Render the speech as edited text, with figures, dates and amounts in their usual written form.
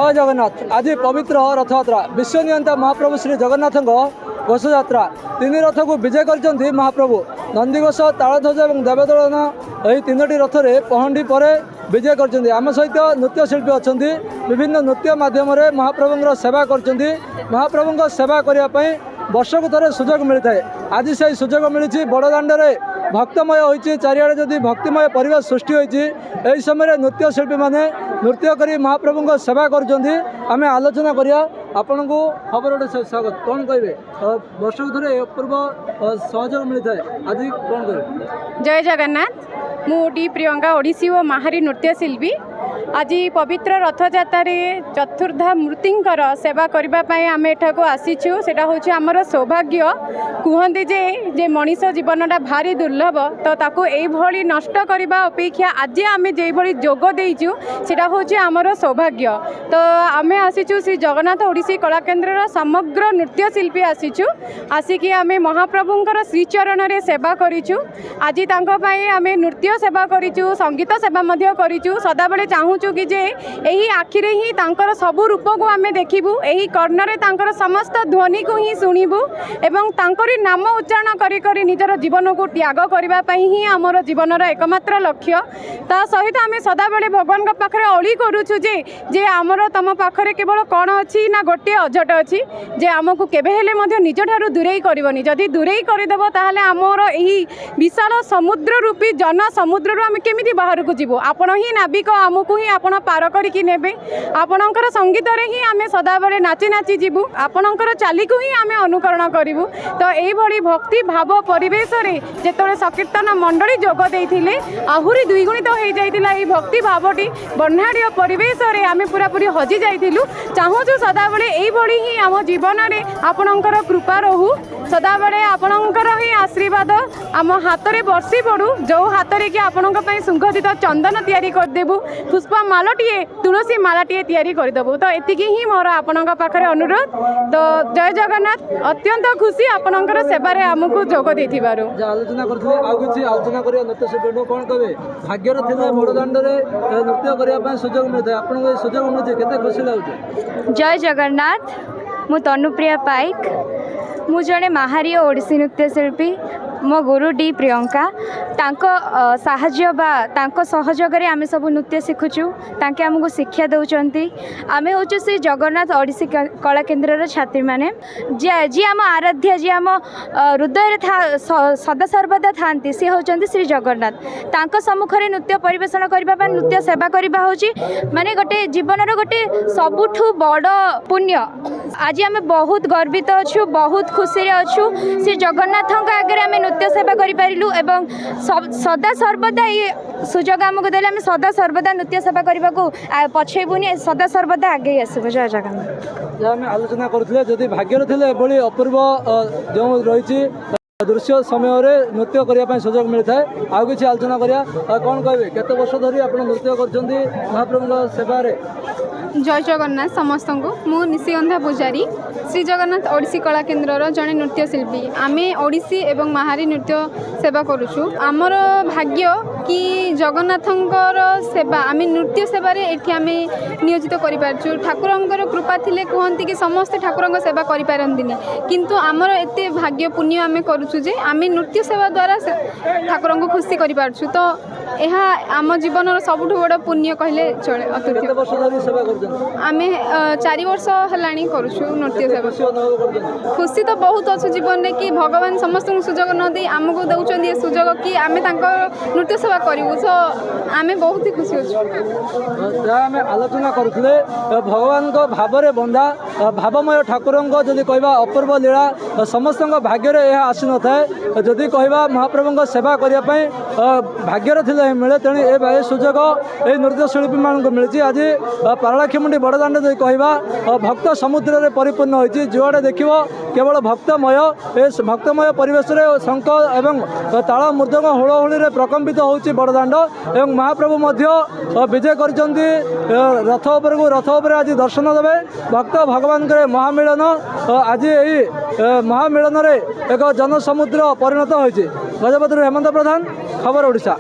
जय जगन्नाथ। आज पवित्र रथयात्रा विश्व नियंता महाप्रभु श्री जगन्नाथ घोषयात्रा तीन रथ को विजय कर महाप्रभु नंदीघोष तालध्वज और देवदलन यही तीनोटी रथ में पहंडी पर विजय कर आम सहित नृत्यशिल्पी अच्छा विभिन्न नृत्य मध्यम महाप्रभुर सेवा कर महाप्रभु सेवा करने वर्षक थरे सुजोग मिलता है। आज से सुजोग मिली बड़दाण्ड भक्तमय होती चारिआडे जदि भक्तिमय परिवेश सृष्टि होती समय नृत्यशिल्पी मैंने नृत्य कर महाप्रभु सेवा कर आलोचना करिया आपण को खबर गोटे स्वागत कौन कहे वर्षक थरे अपूर्व सहयोग मिलता है आज कौन कहे। जय जगन्नाथ। मु डी प्रियंका ओडिसी और माहारी नृत्यशिल्पी आज पवित्र रथयात्रा चतुर्धा मूर्तिंकर सेवा करने आम एठाक आसीचु सेटा होछि आमर सौभाग्य कहते जे मनीष जीवनटा भारी दुर्लभ तो ताकू एभली नष्ट करने अपेक्षा आज आम जो जोग देचु सेटा होछि आमर सौभाग्य। तो आम आसीचु श्री जगन्नाथ ओडिसी कलाकेन्द्र समग्र नृत्यशिल्पी आसीचु आसिकी आम महाप्रभुंकर श्रीचरण में सेवा करिचु। आज आम नृत्य सेवा करिचु संगीत सेवा मध्य करिचु सदाबले चाहूँ कि जे यही आखिरे ही तांकर सबु रूप को आम देखिबू यही कर्णरे तांकर समस्त ध्वनि को ही शुणिबू एवं तांकरी नाम उच्चारण करी करी निजर जीवन को त्याग करने ही आमर जीवनर एकमात्र लक्ष्य। ता सहित आम सदाबले भगवान पाखे अली करूछु जे आमर तम पाखरे केवल कौन अच्छी ना गोटे अझट अच्छी जे आमको केबेहेले मध्य निज ठारू दूरेई करबनी जदि दूरेई करदेव ताहले आमर यही विशाल समुद्र रूपी जन समुद्र आम केमिति बाहर को जीवो आपण ही नाविक आमको ही आपण पार करके नेबे आपणकर संगीत रे ही आमे सदाबले नाची नाची जीवु आपणकर चाली को ही आमे अनुकरण करिवु। तो एई भली भक्ति भाव परिवेश रे जेतोले संकीर्तन मंडली जोग देइथिले आहुरी द्विगुणित हो जाइतिला एई भक्ति भावटी बन्हाडिय परिवेश रे आमे पूरा पूरी हजी जाइथिलु। चाहूछु सदाबले एई भली ही आम जीवन रे आपणकर कृपा रहू सदाबले आपणकर ही आशीर्वाद आम हाथ रे बर्षी पड़ू जो हाथ रे कि आपणक पई सुगंधित चंदन तैयारी कर देबु पुष्प मालटीए तुलसी मालाटीए तैयारी करदेबू। तो एतिकी ही मोर आपणक पाखरे अनुरोध। तो जय जगन्नाथ अत्यंत खुशी आपणकर सेवारे आमको जोग देथिबारु। आलोचना करथि आ किछि आलोचना करिया नृत्यशिल्पी कोन कहबे भाग्यर थिले बड़दाण्ड रे नृत्य करिया पय सुजोग मिलता है आपनको ए सुजोग मिलते केते खुशी लागुछि। जय जगन्नाथ। मु तनुप्रिया पाइक मु जड़े माहारी ओडिसी नृत्यशिल्पी मो गुरु डी प्रियंका तांको साहाଯ୍ୟ बा तांको सहयोग रे आमे सब नृत्य शिखुचु तांके हमको शिक्षा दउचंती आमे होचु श्री जगन्नाथ ओडिसी कला केन्द्र छात्री माने जी आम आराध्य जी आम हृदय सदा सर्वदा थांती सी होचंती श्री जगन्नाथ तांको सम्मुख रे नृत्य परिवेषण करबा बा नृत्य सेवा करबा होची माने गोटे जीवन रो गोटे सबुठु बड़ पुण्य। आज आमे बहुत गर्वित अछु बहुत खुशी रे अछु श्री जगन्नाथ आगे आमे नृत्य सेवा करिपारिलु एवं सदा सर्वदा ये सुजोग आमको देले आमे सदा सर्वदा नृत्य सेवा करबा को पछेबुनी सदा सर्वदा आगे आसबो। जय जगन्नाथ। आम आलोचना करथिले जदि भाग्यर थिले एभली अपूर्व जो रही दृश्य समय रे नृत्य करने सुजोग मिलता है आउ किसी आलोचना करिया कौन कहबे केते वर्ष धरी आपण नृत्य करछंती महाप्रभु सेवा रे। जय जगन्नाथ समस्त को मु निशिगंधा पूजारी श्री जगन्नाथ ओडिसी कला केन्द्र जड़े नृत्यशिल्पी आमे ओडिसी एवं माहारी नृत्य सेवा करुछु। आमर भाग्य कि जगन्नाथंकर सेवा आमे नृत्य सेवारे एठी आमे नियोजित करि पारछु। ठाकुरंकर कृपा थिले कहंती कि समस्त ठाकुरंक सेवा करि पारंदिनी किंतु आमर एते भाग्य पुण्य आमे करुछु जे आमे नृत्य सेवा द्वारा ठाकुरंक खुशी करि पारछु। तो यह आम जीवन सबुठ बड़ पुण्य कहले चले अतुल्य। आमे 4 वर्ष हेलाणी करुछु नृत्य सेवा। खुशी तो बहुत अच्छे जीवन में कि भगवान समस्त सुजोग न दे आमको दौरान ये सुजोग कि आमे नृत्य सेवा करूँ तो आमे बहुत ही खुशी अच्छे। आलोचना करुले भगवान भाव में बंधा भावमय ठाकुर जदि कहवा अपूर्व लीला समस्त भाग्य यह आसी न था जदि कहवा महाप्रभु सेवा करने भाग्यर थे मिले तेणु ए सुजोग ये नृत्यशिल्पी मान मिली। आज पारलाखेमुंडी बड़दाण्ड जो कहवा भक्त समुद्र में परिपूर्ण होती जुआड़े देख केवल भक्तमय भक्तमय परिवेश में शंख एवं ताल मृदंग हुलहुली प्रकम्पित होची बड़दाण्ड एवं महाप्रभु विजय कर रथ उपर आज दर्शन देवे भक्त भगवान के महामिलन आज यही महामिलन एक जनसमुद्र परिणत होती। गजपति हेमंत प्रधान खबर ओडिशा।